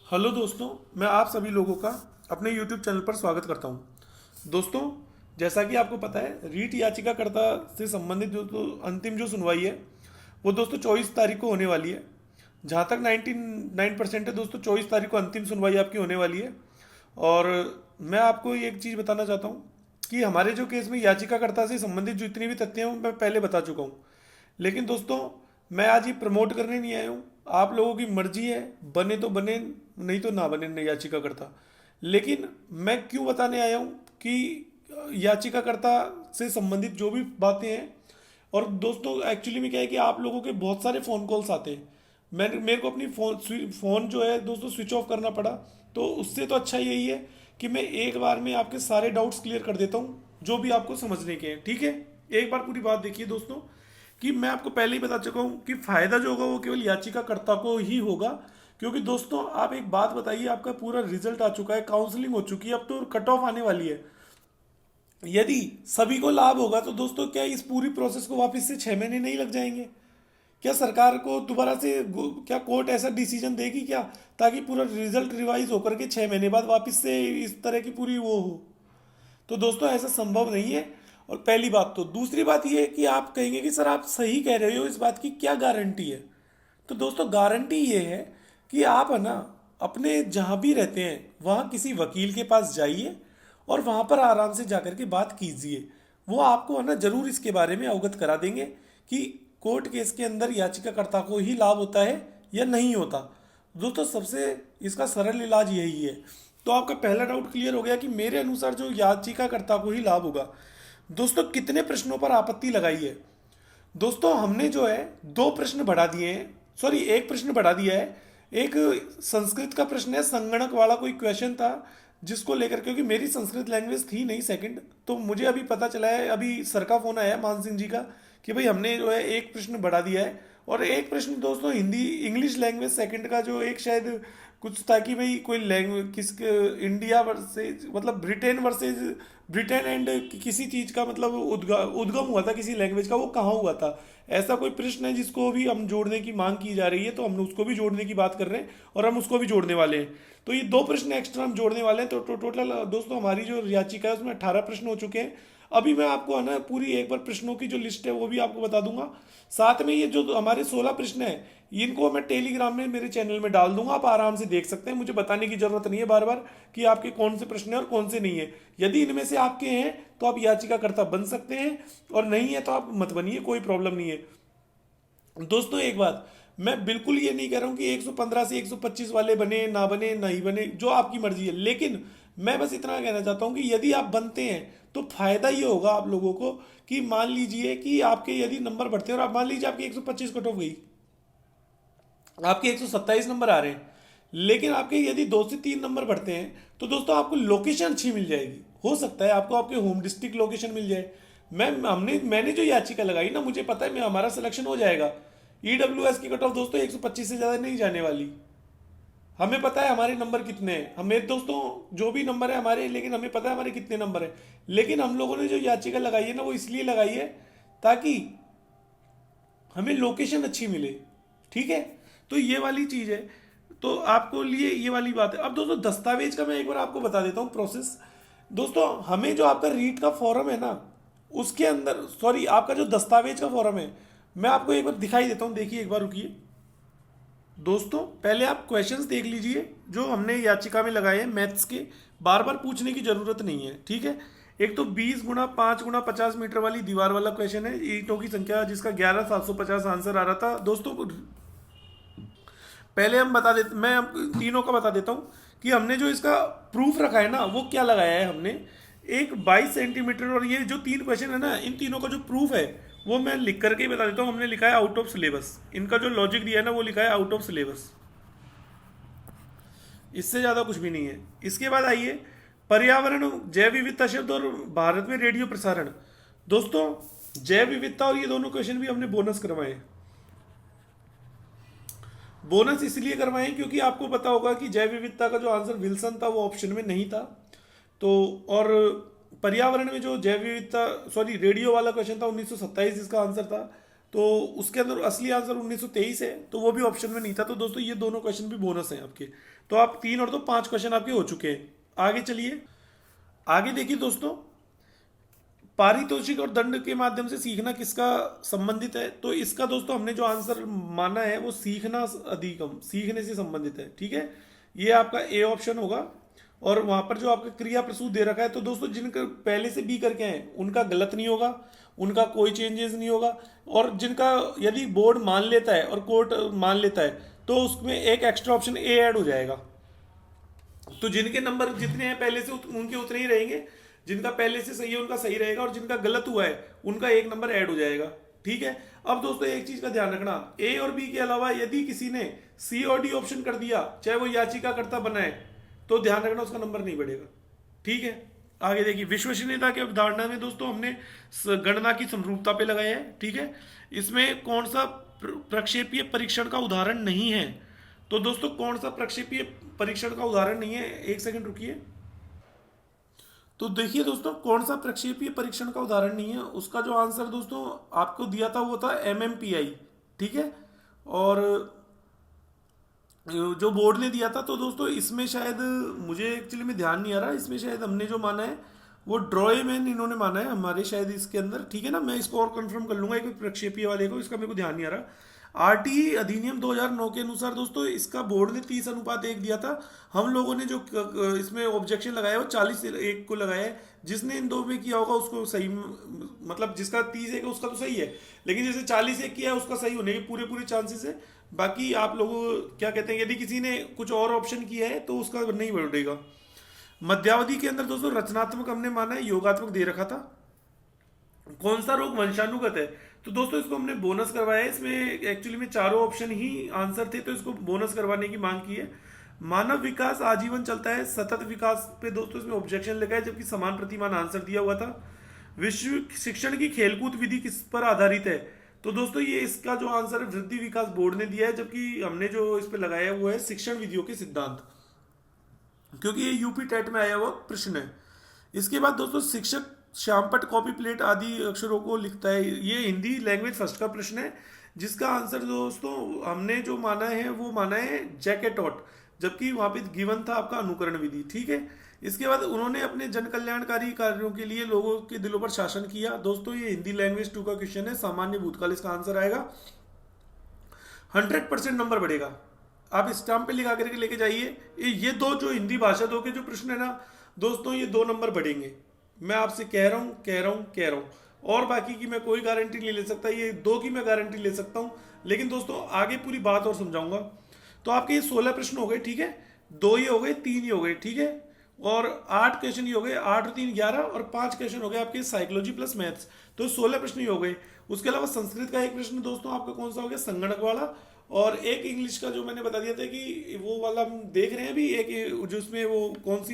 Hello दोस्तों, मैं आप सभी लोगों का अपने YouTube चैनल पर स्वागत करता हूं। दोस्तों, जैसा कि आपको पता है, रीट याचिकाकर्ता से संबंधित जो अंतिम जो सुनवाई है वो दोस्तों 24 तारीख को होने वाली है। जहां तक 99% है दोस्तों, 24 तारीख को अंतिम सुनवाई आपकी होने वाली है। और मैं आपको एक चीज़ बताना चाहता हूँ कि हमारे जो केस में याचिकाकर्ता से संबंधित जो इतनी भी तथ्य हैं वो मैं पहले बता चुका हूँ। लेकिन दोस्तों, मैं आज ये प्रमोट करने नहीं आया हूँ। आप लोगों की मर्जी है, बने तो बने, नहीं तो ना बने याचिकाकर्ता। लेकिन मैं क्यों बताने आया हूँ कि याचिकाकर्ता से संबंधित जो भी बातें हैं। और दोस्तों, एक्चुअली में क्या है कि आप लोगों के बहुत सारे फ़ोन कॉल्स आते हैं। मेरे को अपनी फ़ोन जो है दोस्तों स्विच ऑफ करना पड़ा। तो उससे तो अच्छा यही है कि मैं एक बार में आपके सारे डाउट्स क्लियर कर देता हूँ जो भी आपको समझने के हैं। ठीक है, एक बार पूरी बात देखिए दोस्तों, कि मैं आपको पहले ही बता चुका हूँ कि फायदा जो होगा वो केवल याचिकाकर्ता को ही होगा। क्योंकि दोस्तों, आप एक बात बताइए, आपका पूरा रिजल्ट आ चुका है, काउंसलिंग हो चुकी है, अब तो कट ऑफ आने वाली है। यदि सभी को लाभ होगा तो दोस्तों, क्या इस पूरी प्रोसेस को वापस से 6 महीने नहीं लग जाएंगे? क्या सरकार को दोबारा से क्या कोर्ट ऐसा डिसीजन देगी क्या, ताकि पूरा रिजल्ट रिवाइज होकर के 6 महीने बाद वापस से इस तरह की पूरी वो हो? तो दोस्तों, ऐसा संभव नहीं है। और पहली बात, तो दूसरी बात ये है कि आप कहेंगे कि सर आप सही कह रहे हो, इस बात की क्या गारंटी है? तो दोस्तों, गारंटी ये है कि आप है ना, अपने जहाँ भी रहते हैं वहाँ किसी वकील के पास जाइए और वहाँ पर आराम से जाकर के बात कीजिए। वो आपको है ना जरूर इसके बारे में अवगत करा देंगे कि कोर्ट केस के अंदर याचिकाकर्ता को ही लाभ होता है या नहीं होता। दोस्तों, सबसे इसका सरल इलाज यही है। तो आपका पहला डाउट क्लियर हो गया कि मेरे अनुसार जो याचिकाकर्ता को ही लाभ होगा। दोस्तों, कितने प्रश्नों पर आपत्ति लगाई है? दोस्तों, हमने जो है 2 प्रश्न बढ़ा दिए हैं, सॉरी 1 प्रश्न बढ़ा दिया है। एक संस्कृत का प्रश्न है, संगणक वाला कोई क्वेश्चन था, जिसको लेकर, क्योंकि मेरी संस्कृत लैंग्वेज थी नहीं सेकंड, तो मुझे अभी पता चला है, अभी सर का फोन आया है मान सिंह जी का, कि भाई हमने जो है 1 प्रश्न बढ़ा दिया है। और 1 प्रश्न दोस्तों हिंदी इंग्लिश लैंग्वेज सेकंड का जो एक शायद कुछ था कि भाई कोई लैंग्वेज किस इंडिया वर्सेज, मतलब ब्रिटेन वर्सेज ब्रिटेन एंड किसी चीज का, मतलब उद्गम हुआ था किसी लैंग्वेज का, वो कहाँ हुआ था, ऐसा कोई प्रश्न है जिसको भी हम जोड़ने की मांग की जा रही है। तो हम उसको भी जोड़ने की बात कर रहे हैं और हम उसको भी जोड़ने वाले हैं। तो ये 2 प्रश्न एक्स्ट्रा हम जोड़ने वाले हैं। तो टोटल दोस्तों हमारी जो याचिका है उसमें 18 प्रश्न हो चुके हैं। अभी मैं आपको है ना पूरी एक बार प्रश्नों की जो लिस्ट है वो भी आपको बता दूंगा। साथ में ये जो हमारे 16 प्रश्न है, इनको मैं टेलीग्राम में मेरे चैनल में डाल दूंगा, आप आराम से देख सकते हैं। मुझे बताने की जरूरत नहीं है बार बार कि आपके कौन से प्रश्न है और कौन से नहीं है। यदि इनमें से आपके हैं तो आप याचिकाकर्ता बन सकते हैं, और नहीं है तो आप मत बनिए, कोई प्रॉब्लम नहीं है। दोस्तों, एक बात, मैं बिल्कुल ये नहीं कह रहा हूं कि 115 से 125 वाले बने ना बने नहीं बने, जो आपकी मर्जी है। लेकिन मैं बस इतना कहना चाहता हूं कि यदि आप बनते हैं तो फायदा ये होगा आप लोगों को कि मान लीजिए कि आपके यदि नंबर बढ़ते हैं, और आप मान लीजिए आपकी 125 कट ऑफ गई, आपके 127 नंबर आ रहे हैं, लेकिन आपके यदि 2 से 3 नंबर बढ़ते हैं तो दोस्तों आपको लोकेशन अच्छी मिल जाएगी। हो सकता है आपको आपके होम डिस्ट्रिक्ट लोकेशन मिल जाए। मैंने जो याचिका लगाई ना, मुझे पता है मैं हमारा सिलेक्शन हो जाएगा। ईडब्ल्यूएस की कट ऑफ दोस्तों 125 से ज़्यादा नहीं जाने वाली। हमें पता है हमारे नंबर कितने हैं, हमें दोस्तों जो भी नंबर है हमारे, लेकिन हमें पता है हमारे कितने नंबर है। लेकिन हम लोगों ने जो याचिका लगाई है ना, वो इसलिए लगाई है ताकि हमें लोकेशन अच्छी मिले। ठीक है, तो ये वाली चीज़ है। तो आपको लिए ये वाली बात है। अब दोस्तों, दस्तावेज का मैं एक बार आपको बता देता हूँ प्रोसेस। दोस्तों, हमें जो आपका रीट का फॉर्म है ना, उसके अंदर, सॉरी आपका जो दस्तावेज का फॉर्म है, मैं आपको एक बार दिखाई देता हूँ, देखिए एक बार रुकिए। दोस्तों, पहले आप क्वेश्चंस देख लीजिए जो हमने याचिका में लगाए हैं मैथ्स के। बार बार पूछने की जरूरत नहीं है, ठीक है। एक तो 20 × 5 × 50 मीटर वाली दीवार वाला क्वेश्चन है, ईंटों की संख्या, जिसका 11,750 आंसर आ रहा था दोस्तों। पहले हम बता देते, मैं तीनों का बता देता हूँ कि हमने जो इसका प्रूफ रखा है ना, वो क्या लगाया है हमने। एक 22 सेंटीमीटर, और ये जो 3 क्वेश्चन है ना, इन तीनों का जो प्रूफ है वो मैं लिख करके ही बता देता हूँ। हमने लिखा है आउट ऑफ सिलेबस, इनका जो लॉजिक दिया है ना वो लिखा है आउट ऑफ सिलेबस, इससे ज़्यादा कुछ भी नहीं है। इसके बाद आइए, पर्यावरण, जैव विविधता शब्द और भारत में रेडियो प्रसारण। दोस्तों, जैव विविधता और ये दोनों क्वेश्चन भी हमने बोनस करवाए। बोनस इसलिए करवाएं क्योंकि आपको पता होगा कि जैव विविधता का जो आंसर विल्सन था वो ऑप्शन में नहीं था। तो और पर्यावरण में जो जैव विविधता, सॉरी रेडियो वाला क्वेश्चन था 1927 इसका आंसर था। तो उसके अंदर असली आंसर 1923 है, तो वो भी ऑप्शन में नहीं था। तो दोस्तों ये दोनों क्वेश्चन भी बोनस हैं आपके। तो आप 3 और 2 5 क्वेश्चन आपके हो चुके हैं। आगे चलिए, आगे देखिए दोस्तों, पारितोषिक और दंड के माध्यम से सीखना किसका संबंधित है। तो इसका दोस्तों हमने जो आंसर माना है वो सीखना अधिगम, सीखने से संबंधित है, ठीक है। ये आपका ए ऑप्शन होगा। और वहां पर जो आपका क्रिया प्रसूत दे रखा है, तो दोस्तों जिनका पहले से बी करके हैं उनका गलत नहीं होगा, उनका कोई चेंजेस नहीं होगा। और जिनका यदि बोर्ड मान लेता है और कोर्ट मान लेता है, तो उसमें एक एक्स्ट्रा ऑप्शन ए ऐड हो जाएगा। तो जिनके नंबर जितने हैं पहले से उनके उतने ही रहेंगे, जिनका पहले से सही है उनका सही रहेगा, और जिनका गलत हुआ है उनका एक नंबर ऐड हो जाएगा, ठीक है। अब दोस्तों एक चीज का ध्यान रखना, ए और बी के अलावा यदि किसी ने सी और डी ऑप्शन कर दिया, चाहे वो याचिकाकर्ता बनाए, तो ध्यान रखना उसका नंबर नहीं बढ़ेगा, ठीक है। आगे देखिए, विश्वसनीयता की अवधारणा में दोस्तों हमने गणना की समरूपता पे लगाया है, ठीक है। इसमें कौन सा प्रक्षेपीय परीक्षण का उदाहरण नहीं है। तो दोस्तों कौन सा प्रक्षेपीय परीक्षण का उदाहरण नहीं है, एक सेकंड रुकिए। तो देखिए दोस्तों, कौन सा प्रक्षेपीय परीक्षण का उदाहरण नहीं है, उसका जो आंसर दोस्तों आपको दिया था वो था MMPI, ठीक है। और जो बोर्ड ने दिया था, तो दोस्तों इसमें शायद मुझे एक्चुअली में ध्यान नहीं आ रहा, इसमें शायद हमने जो माना है वो ड्रॉयमैन इन्होंने माना है हमारे शायद इसके अंदर, ठीक है ना। मैं इसको और कंफर्म कर लूंगा एक प्रक्षेपीय वाले को, इसका मेरे को ध्यान नहीं आ रहा। RTE अधिनियम 2009 के अनुसार दोस्तों इसका बोर्ड ने 30:1 दिया था। हम लोगों ने जो इसमें ऑब्जेक्शन लगाया वो 40:1 को लगाया है। जिसने इन दो में किया होगा उसको सही, मतलब जिसका 30:1 है उसका तो सही है, लेकिन जैसे 40:1 किया है उसका सही होने के पूरे पूरे चांसेस है। बाकी आप लोगों क्या कहते हैं, यदि किसी ने कुछ और ऑप्शन किया है तो उसका नहीं बढ़ेगा। मध्यावधि के अंदर दोस्तों रचनात्मक हमने माना है, योगात्मक दे रखा था। कौन सा रोग वंशानुगत है, तो दोस्तों इसको हमने बोनस करवाया है। इसमें एक्चुअली में चारों ऑप्शन ही आंसर थे, तो इसको बोनस करवाने की मांग की है। मानव विकास आजीवन चलता है, सतत विकास पे दोस्तों इसमें ऑब्जेक्शन लगा है, जबकि समान प्रतिमान आंसर दिया हुआ था। विश्व शिक्षण की खेलकूद विधि किस पर आधारित है, तो दोस्तों ये इसका जो आंसर है वृद्धि विकास बोर्ड ने दिया है, जबकि हमने जो इस पे लगाया वो है शिक्षण विधियों के सिद्धांत, क्योंकि ये यूपी टेट में आया हुआ प्रश्न है। इसके बाद दोस्तों शिक्षक श्यामपट कॉपी प्लेट आदि अक्षरों को लिखता है, ये हिंदी लैंग्वेज फर्स्ट का प्रश्न है, जिसका आंसर दोस्तों हमने जो माना है वो माना है जैकेटॉट, जबकि वहां पे गिवन था आपका अनुकरण विधि, ठीक है। इसके बाद उन्होंने अपने जन कल्याणकारी कार्यों के लिए लोगों के दिलों पर शासन किया, दोस्तों ये हिंदी लैंग्वेज 2 का क्वेश्चन है, सामान्य भूतकाल इसका आंसर आएगा। 100% नंबर बढ़ेगा, आप स्टाम्प पे लिखा करके लेके जाइए। ये दो जो हिंदी भाषा 2 के जो प्रश्न है ना दोस्तों, ये 2 नंबर बढ़ेंगे, मैं आपसे कह रहा हूँ कह रहा हूँ कह रहा हूँ। और बाकी की मैं कोई गारंटी नहीं ले सकता, ये 2 की मैं गारंटी ले सकता हूँ, लेकिन दोस्तों आगे पूरी बात और समझाऊंगा। तो आपके ये 16 प्रश्न हो गए, ठीक है। 2 ये हो गए, 3 ये हो गए, ठीक है। और 8 क्वेश्चन ये हो गए, 8 और 3 11, और 5 क्वेश्चन हो गए आपके साइकोलॉजी प्लस मैथ्स, तो 16 प्रश्न ये हो गए। उसके अलावा संस्कृत का एक प्रश्न दोस्तों आपका कौन सा हो गया, संगणक वाला, और एक इंग्लिश का जो मैंने बता दिया था कि वो वाला हम देख रहे हैं अभी, एक जिसमें वो कौन सी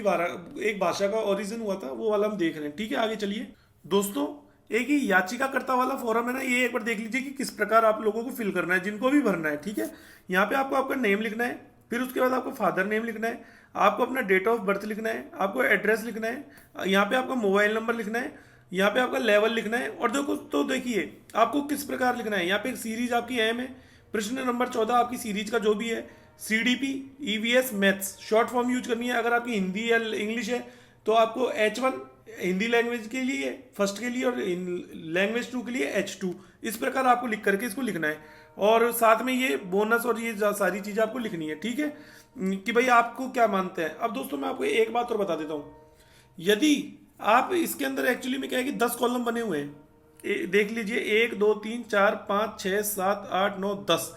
एक भाषा का ओरिजिन हुआ था वो वाला हम देख रहे हैं, ठीक है। आगे चलिए दोस्तों, एक ही याचिकाकर्ता वाला फॉर्म है ना, ये एक बार देख लीजिए कि किस प्रकार आप लोगों को फिल करना है, जिनको भी भरना है, ठीक है। यहाँ पे आपको आपका नेम लिखना है, फिर उसके बाद आपको फादर नेम लिखना है, आपको अपना डेट ऑफ बर्थ लिखना है, आपको एड्रेस लिखना है, यहाँ पे आपका मोबाइल नंबर लिखना है, यहाँ पे आपका लेवल लिखना है। और देखो तो देखिए आपको किस प्रकार लिखना है, यहाँ पे एक सीरीज आपकी एम है, प्रश्न नंबर 14 आपकी सीरीज का जो भी है, CDP EVS maths short form use करनी है। अगर आपकी हिंदी या इंग्लिश है तो आपको H1 हिंदी लैंग्वेज के लिए फर्स्ट के लिए, और लैंग्वेज 2 के लिए H2, इस प्रकार आपको लिख करके इसको लिखना है। और साथ में ये बोनस और ये सारी चीज़ें आपको लिखनी है, ठीक है, कि भाई आपको क्या मानते हैं। अब दोस्तों मैं आपको एक बात और बता देता हूँ, यदि आप इसके अंदर एक्चुअली में क्या है कि 10 कॉलम बने हुए हैं, देख लीजिए 1 2 3 4 5 6 7 8 9 10,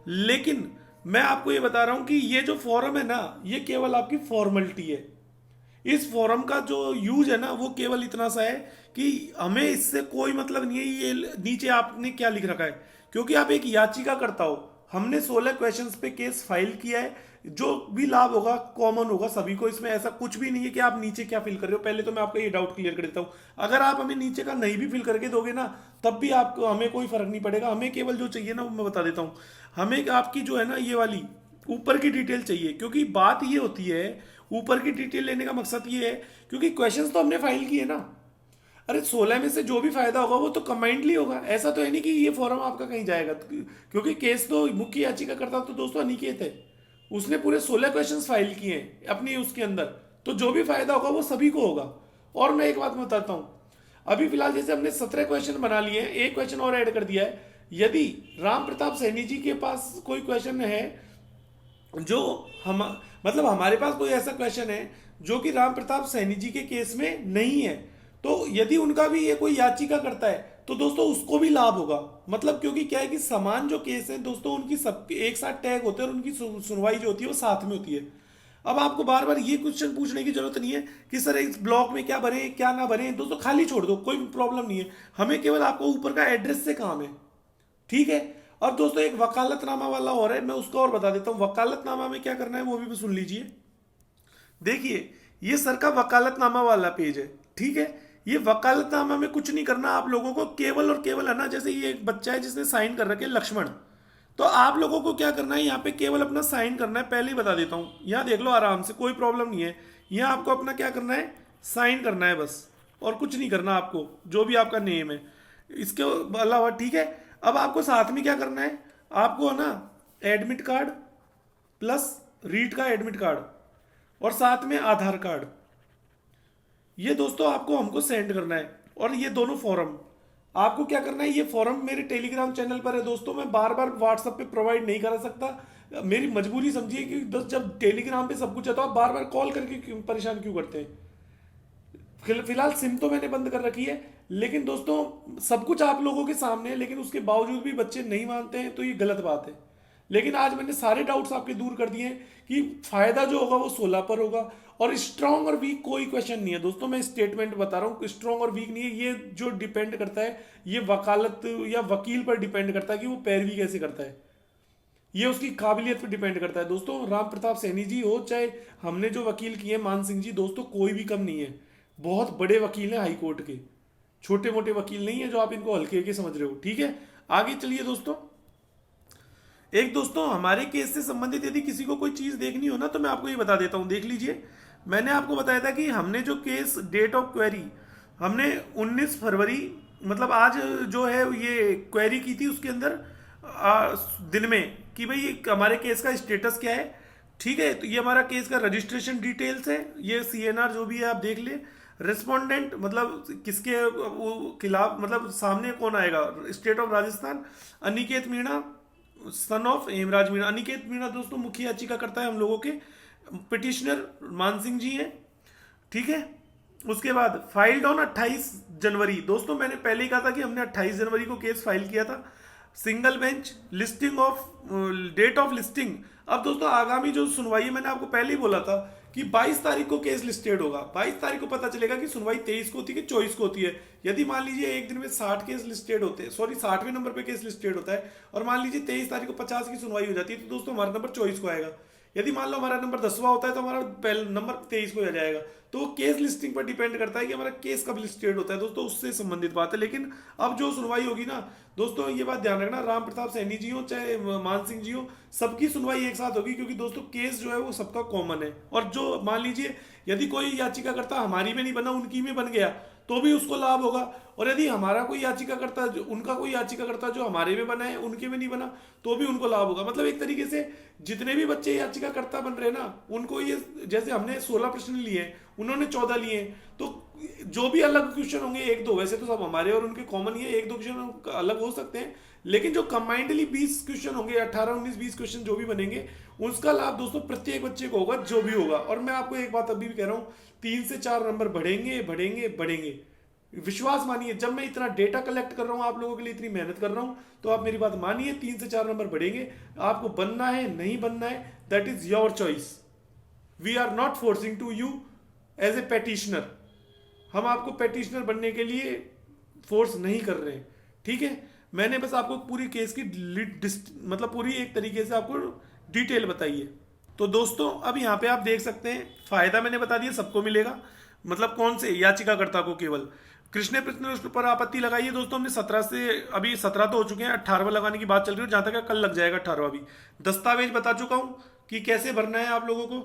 लेकिन मैं आपको ये बता रहा हूं कि ये जो फॉर्म है ना, ये केवल आपकी फॉर्मेलिटी है। इस फॉर्म का जो यूज है ना वो केवल इतना सा है कि हमें इससे कोई मतलब नहीं है ये नीचे आपने क्या लिख रखा है, क्योंकि आप एक याचिका करता हो। हमने 16 क्वेश्चंस पे केस फाइल किया है, जो भी लाभ होगा कॉमन होगा सभी को, इसमें ऐसा कुछ भी नहीं है कि आप नीचे क्या फिल कर रहे हो। पहले तो मैं आपका ये डाउट क्लियर कर देता हूँ, अगर आप हमें नीचे का नहीं भी फिल करके दोगे ना तब भी आपको हमें कोई फर्क नहीं पड़ेगा। हमें केवल जो चाहिए ना वो मैं बता देता हूँ, हमें आपकी जो है ना ये वाली ऊपर की डिटेल चाहिए, क्योंकि बात ये होती है ऊपर की डिटेल लेने का मकसद ये है क्योंकि क्वेश्चंस तो हमने फाइल किए ना। अरे 16 में से जो भी फायदा होगा वो तो कंबाइंडली होगा, ऐसा तो है नहीं कि ये फॉर्म आपका कहीं जाएगा, क्योंकि केस तो मुख्य याचिका करता तो दोस्तों अनिकेत है, उसने पूरे 16 क्वेश्चंस फाइल किए हैं अपनी उसके अंदर, तो जो भी फायदा होगा वो सभी को होगा। और मैं एक बात बताता हूँ, अभी फिलहाल जैसे हमने 17 क्वेश्चन बना लिए हैं, एक क्वेश्चन और ऐड कर दिया है। यदि राम प्रताप सैनी जी के पास कोई क्वेश्चन है जो हम मतलब हमारे पास कोई ऐसा क्वेश्चन है जो कि राम प्रताप सैनी जी के केस में नहीं है, तो यदि उनका भी ये कोई याचिका करता है तो दोस्तों उसको भी लाभ होगा। मतलब क्योंकि क्या है कि समान जो केस है दोस्तों उनकी सबके एक साथ टैग होते हैं और उनकी सुनवाई जो होती है वो साथ में होती है। अब आपको बार बार ये क्वेश्चन पूछने की जरूरत नहीं है कि सर इस ब्लॉक में क्या भरे क्या ना भरे, दोस्तों खाली छोड़ दो, कोई प्रॉब्लम नहीं है, हमें केवल आपको ऊपर का एड्रेस से काम है, ठीक है। अब दोस्तों एक वकालतनामा वाला और है, मैं उसका और बता देता हूं वकालतनामा में क्या करना है वो भी सुन लीजिए। देखिए ये सर का वकालतनामा वाला पेज है, ठीक है। ये वकालतनामा में कुछ नहीं करना आप लोगों को, केवल और केवल है ना, जैसे ये एक बच्चा है जिसने साइन कर रखे लक्ष्मण, तो आप लोगों को क्या करना है यहाँ पे केवल अपना साइन करना है, पहले ही बता देता हूँ, यहाँ देख लो आराम से कोई प्रॉब्लम नहीं है, यहाँ आपको अपना क्या करना है साइन करना है बस, और कुछ नहीं करना आपको, जो भी आपका नेम है इसके अलावा, ठीक है। अब आपको साथ में क्या करना है, आपको है ना एडमिट कार्ड प्लस रीट का एडमिट कार्ड और साथ में आधार कार्ड, ये दोस्तों आपको हमको सेंड करना है। और ये दोनों फॉर्म आपको क्या करना है, ये फॉर्म मेरे टेलीग्राम चैनल पर है दोस्तों, मैं बार बार व्हाट्सएप पे प्रोवाइड नहीं करा सकता, मेरी मजबूरी समझिए कि जब टेलीग्राम पे सब कुछ है तो आप बार बार कॉल करके परेशान क्यों करते हैं। फिलहाल सिम तो मैंने बंद कर रखी है, लेकिन दोस्तों सब कुछ आप लोगों के सामने है, लेकिन उसके बावजूद भी बच्चे नहीं मानते हैं तो ये गलत बात है। लेकिन आज मैंने सारे डाउट्स आपके दूर कर दिए हैं कि फायदा जो होगा वो 16 पर होगा, और स्ट्रांग और वीक कोई क्वेश्चन नहीं है दोस्तों, मैं स्टेटमेंट बता रहा हूँ, स्ट्रांग और वीक नहीं है, ये जो डिपेंड करता है ये वकालत या वकील पर डिपेंड करता है कि वो पैरवी कैसे करता है, ये उसकी काबिलियत पर डिपेंड करता है। दोस्तों राम प्रताप सैनी जी हो चाहे हमने जो वकील किए मान सिंह जी, दोस्तों कोई भी कम नहीं है, बहुत बड़े वकील हैं हाई कोर्ट के, छोटे मोटे वकील नहीं है जो आप इनको हल्के हल्के समझ रहे हो, ठीक है। आगे चलिए दोस्तों, एक दोस्तों हमारे केस से संबंधित यदि किसी को कोई चीज देखनी हो ना तो मैं आपको ये बता देता हूं, देख लीजिए। मैंने आपको बताया था कि हमने जो केस डेट ऑफ क्वेरी हमने 19 फरवरी मतलब आज जो है ये क्वेरी की थी, उसके अंदर दिन में कि भाई हमारे केस का स्टेटस क्या है, ठीक है। तो ये हमारा केस का रजिस्ट्रेशन डिटेल्स है, ये सीएनआर जो भी है आप देख ले, रेस्पोंडेंट मतलब किसके वो खिलाफ मतलब सामने कौन आएगा, state of Rajasthan Aniket Meena son of Hemraj Meena, Aniket Meena दोस्तों मुख्य याचिका करता है हम लोगों के, पिटिशनर मान सिंह जी हैं, ठीक है। उसके बाद फाइल्ड ऑन 28 जनवरी, दोस्तों मैंने पहले ही कहा था कि हमने 28 जनवरी को केस फाइल किया था, single bench listing of date of listing. अब दोस्तों आगामी जो सुनवाई है मैंने आपको पहले ही बोला था कि 22 तारीख को केस लिस्टेड होगा, 22 तारीख को पता चलेगा कि सुनवाई 23 को होती है कि 24 को होती है। यदि मान लीजिए एक दिन में 60 केस लिस्टेड होते हैं, सॉरी 60वें नंबर पे केस लिस्टेड होता है, और मान लीजिए 23 तारीख को 50 की सुनवाई हो जाती है, तो दोस्तों हमारा नंबर 24 को आएगा। यदि मान लो हमारा नंबर 10वां होता है तो हमारा पहला नंबर 23 को आ जाएगा। तो वो केस लिस्टिंग पर डिपेंड करता है कि हमारा केस कब लिस्टेड होता है दोस्तों, उससे संबंधित बात है। लेकिन अब जो सुनवाई होगी ना दोस्तों, ये बात ध्यान रखना, राम प्रताप सैनी जी हो चाहे मान सिंह जी हो, सबकी सुनवाई एक साथ होगी, क्योंकि दोस्तों केस जो है वो सबका कॉमन है। और जो मान लीजिए यदि कोई याचिकाकर्ता हमारी में नहीं बना उनकी में बन गया तो भी उसको लाभ होगा, और यदि हमारा कोई याचिकाकर्ता जो उनका कोई याचिकाकर्ता जो हमारे में बना है उनके में नहीं बना तो भी उनको लाभ होगा। मतलब एक तरीके से जितने भी बच्चे याचिकाकर्ता बन रहे हैं ना उनको ये, जैसे हमने 16 प्रश्न लिए हैं उन्होंने 14 लिए हैं, तो जो भी अलग क्वेश्चन होंगे एक दो, वैसे तो सब हमारे और उनके कॉमन ही है, एक दो क्वेश्चन अलग हो सकते हैं, लेकिन जो कंबाइंडली 20 क्वेश्चन होंगे, 18 19 20 क्वेश्चन जो भी बनेंगे उसका लाभ दोस्तों प्रत्येक बच्चे को होगा जो भी होगा। और मैं आपको एक बात अभी भी कह रहा हूँ, 3 से 4 नंबर बढ़ेंगे बढ़ेंगे बढ़ेंगे, विश्वास मानिए। जब मैं इतना डेटा कलेक्ट कर रहा हूं आप लोगों के लिए, इतनी मेहनत कर रहा हूं, तो आप मेरी बात मानिए, 3 से 4 नंबर बढ़ेंगे। आपको बनना है नहीं बनना है that is your choice, we are not forcing to you as a petitioner, हम आपको पेटिशनर बनने के लिए फोर्स नहीं कर रहे हैं, ठीक है। मैंने बस आपको पूरी केस की मतलब पूरी एक तरीके से आपको डिटेल बताई है। तो दोस्तों अब यहाँ पे आप देख सकते हैं फायदा मैंने बता दिया, सबको मिलेगा, मतलब कौन से याचिकाकर्ता को, केवल कृष्ण प्रश्न पर आपत्ति लगाई है दोस्तों हमने 17 से, अभी 17 तो हो चुके हैं, 18वां लगाने की बात चल रही है, जहां तक कल लग जाएगा 18वां भी। दस्तावेज बता चुका हूं कि कैसे भरना है आप लोगों को,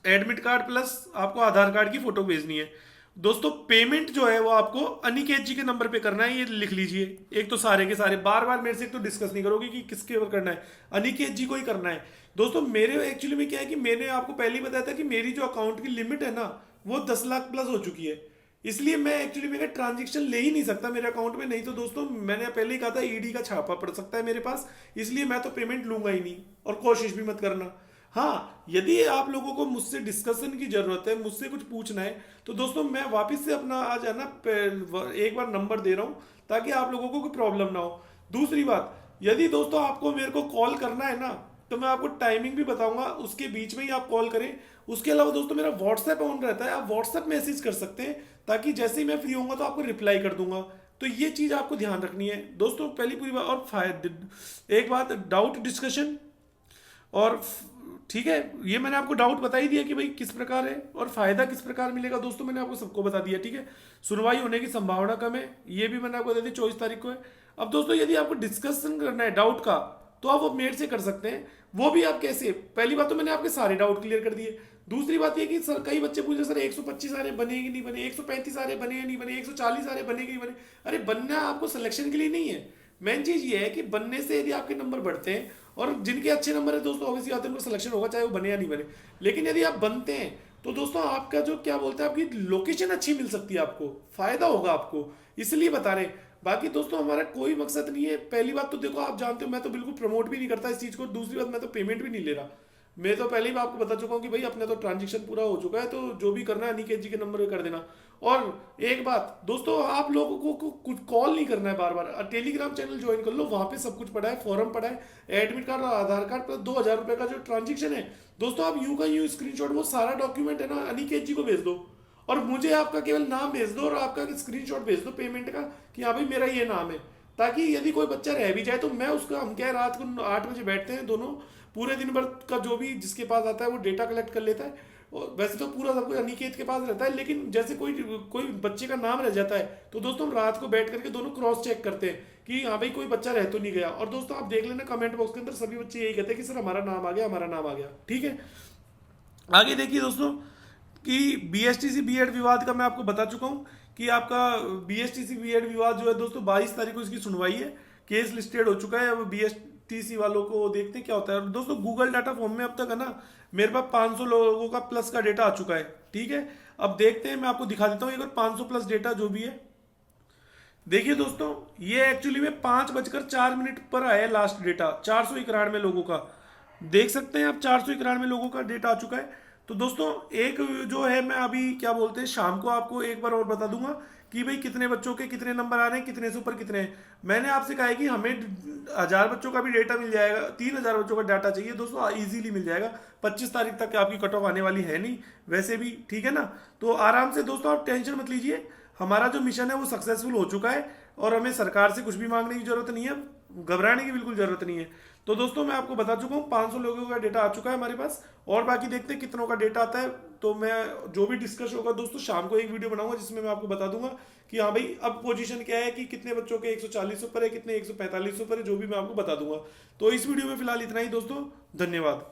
एडमिट कार्ड प्लस आपको आधार कार्ड की फोटो भेजनी है। दोस्तों पेमेंट जो है वो आपको अनिकेत जी के नंबर पे करना है, ये लिख लीजिए। एक तो सारे के सारे बार बार मेरे से एक तो डिस्कस नहीं करोगे कि किसके ऊपर करना है, अनिकेत जी को ही करना है। दोस्तों मेरे एक्चुअली में क्या है कि मैंने आपको पहले ही बताया था कि मेरी जो अकाउंट की लिमिट है ना वो 10 लाख प्लस हो चुकी है, इसलिए मैं एक्चुअली मेरा ट्रांजेक्शन ले ही नहीं सकता मेरे अकाउंट में। नहीं तो दोस्तों मैंने पहले ही कहा था ईडी का छापा पड़ सकता है मेरे पास, इसलिए मैं तो पेमेंट लूंगा ही नहीं, और कोशिश भी मत करना। हाँ, यदि आप लोगों को मुझसे डिस्कशन की जरूरत है, मुझसे कुछ पूछना है, तो दोस्तों मैं वापस से अपना आज है ना एक बार नंबर दे रहा हूँ ताकि आप लोगों को कोई प्रॉब्लम ना हो। दूसरी बात, यदि दोस्तों आपको मेरे को कॉल करना है ना तो मैं आपको टाइमिंग भी बताऊंगा, उसके बीच में ही आप कॉल करें। उसके अलावा दोस्तों मेरा व्हाट्सएप ऑन रहता है, आप व्हाट्सएप मैसेज कर सकते हैं ताकि जैसे ही मैं फ्री होऊंगा तो आपको रिप्लाई कर दूंगा। तो ये चीज आपको ध्यान रखनी है दोस्तों, पहली पूरी बात। और एक बात, डाउट डिस्कशन और ठीक है, ये मैंने आपको डाउट बता ही दिया कि भाई किस प्रकार है और फायदा किस प्रकार मिलेगा। दोस्तों मैंने आपको सबको बता दिया, ठीक है। सुनवाई होने की संभावना कम है, ये भी मैंने आपको बता दी, 24 तारीख को है। अब दोस्तों यदि आपको डिस्कशन करना है डाउट का तो आप वो मेल से कर सकते हैं। वो भी आप कैसे, पहली बात तो मैंने आपके सारे डाउट क्लियर कर दिए। दूसरी बात ये कि सर कई बच्चे पूछ रहे सर 125 आ रहे बनेगी नहीं बने, 135 आ रहे बने नहीं बने, 140 आ रहे बनेगी नहीं बने। अरे बनना आपको सिलेक्शन के लिए नहीं है, मेन चीज ये है कि बनने से यदि आपके नंबर बढ़ते हैं और जिनके अच्छे नंबर है दोस्तों ऑब्वियसली बात है उनको सिलेक्शन होगा चाहे वो बने या नहीं बने। लेकिन यदि आप बनते हैं तो दोस्तों आपका जो क्या बोलते हैं आपकी लोकेशन अच्छी मिल सकती है, आपको फायदा होगा आपको, इसलिए बता रहे हैं। बाकी दोस्तों हमारा कोई मकसद नहीं है। पहली बात तो देखो आप जानते हो मैं तो बिल्कुल प्रमोट भी नहीं करता इस चीज को। दूसरी बात मैं तो पेमेंट भी नहीं ले रहा। मैं तो पहले ही आपको बता चुका हूँ कि भाई अपने तो ट्रांजेक्शन पूरा हो चुका है, तो जो भी करना है अनिकेत जी के नंबर पे कर देना। और एक बात दोस्तों, आप लोगों को कुछ कॉल नहीं करना है बार बार, टेलीग्राम चैनल ज्वाइन कर लो, वहां पे सब कुछ पड़ा है, फॉर्म पड़ा है, एडमिट कार्ड और आधार कार्ड प्लस 2000 रुपए का जो ट्रांजेक्शन है दोस्तों, आप यूं का यूं स्क्रीनशॉट वो सारा डॉक्यूमेंट है ना अनिकेत जी को भेज दो, और मुझे आपका केवल नाम भेज दो और आपका स्क्रीनशॉट भेज दो पेमेंट का कि हाँ भाई मेरा ये नाम है। ताकि यदि कोई बच्चा रह भी जाए तो मैं उसका, हम क्या है, रात को 8 बजे बैठते हैं दोनों, पूरे दिन भर का जो भी जिसके पास आता है वो डेटा कलेक्ट कर लेता है। और वैसे तो पूरा सब कुछ अनिकेत के पास रहता है, लेकिन जैसे कोई कोई बच्चे का नाम रह जाता है तो दोस्तों हम रात को बैठ करके दोनों क्रॉस चेक करते हैं कि हाँ भाई कोई बच्चा रह तो नहीं गया। और दोस्तों आप देख लेना कमेंट बॉक्स के अंदर सभी बच्चे यही कहते हैं कि सर हमारा नाम आ गया, हमारा नाम आ गया, ठीक है। आगे देखिए दोस्तों कि बीएसटीसी बीएड विवाद का मैं आपको बता चुका हूं कि आपका बीएसटीसी बीएड विवाद जो है दोस्तों 22 तारीख को इसकी सुनवाई है, केस लिस्टेड हो चुका है। अब बीएसटीसी वालों को देखते हैं क्या होता है। दोस्तों गूगल डाटा फॉर्म में अब तक है ना मेरे पास 500 लोगों का प्लस का डेटा आ चुका है, ठीक है। अब देखते हैं, मैं आपको दिखा देता हूँ एक बार 500 प्लस डेटा जो भी है। देखिए दोस्तों ये एक्चुअली में 5:04 पर आया लास्ट डेटा 491 लोगों का, देख सकते हैं आप 491 लोगों का डेटा आ चुका है। तो दोस्तों एक जो है मैं अभी क्या बोलते हैं शाम को आपको एक बार और बता दूंगा कि भाई कितने बच्चों के कितने नंबर आ रहे हैं, कितने से ऊपर कितने हैं। मैंने आपसे कहा है कि हमें 1000 बच्चों का भी डेटा मिल जाएगा, 3000 बच्चों का डाटा चाहिए दोस्तों, इजीली मिल जाएगा। 25 तारीख तक आपकी कट ऑफ आने वाली है नहीं वैसे भी, ठीक है ना। तो आराम से दोस्तों आप टेंशन मत लीजिए, हमारा जो मिशन है वो सक्सेसफुल हो चुका है और हमें सरकार से कुछ भी मांगने की जरूरत नहीं है, घबराने की बिल्कुल जरूरत नहीं है। तो दोस्तों मैं आपको बता चुका हूँ 500 लोगों का डेटा आ चुका है हमारे पास, और बाकी देखते हैं कितनों का डेटा आता है। तो मैं जो भी डिस्कस होगा दोस्तों शाम को एक वीडियो बनाऊंगा जिसमें मैं आपको बता दूंगा कि हाँ भाई अब पोजीशन क्या है, कि कितने बच्चों के 140 ऊपर है, कितने 145 ऊपर है, जो भी मैं आपको बता दूंगा। तो इस वीडियो में फिलहाल इतना ही दोस्तों, धन्यवाद।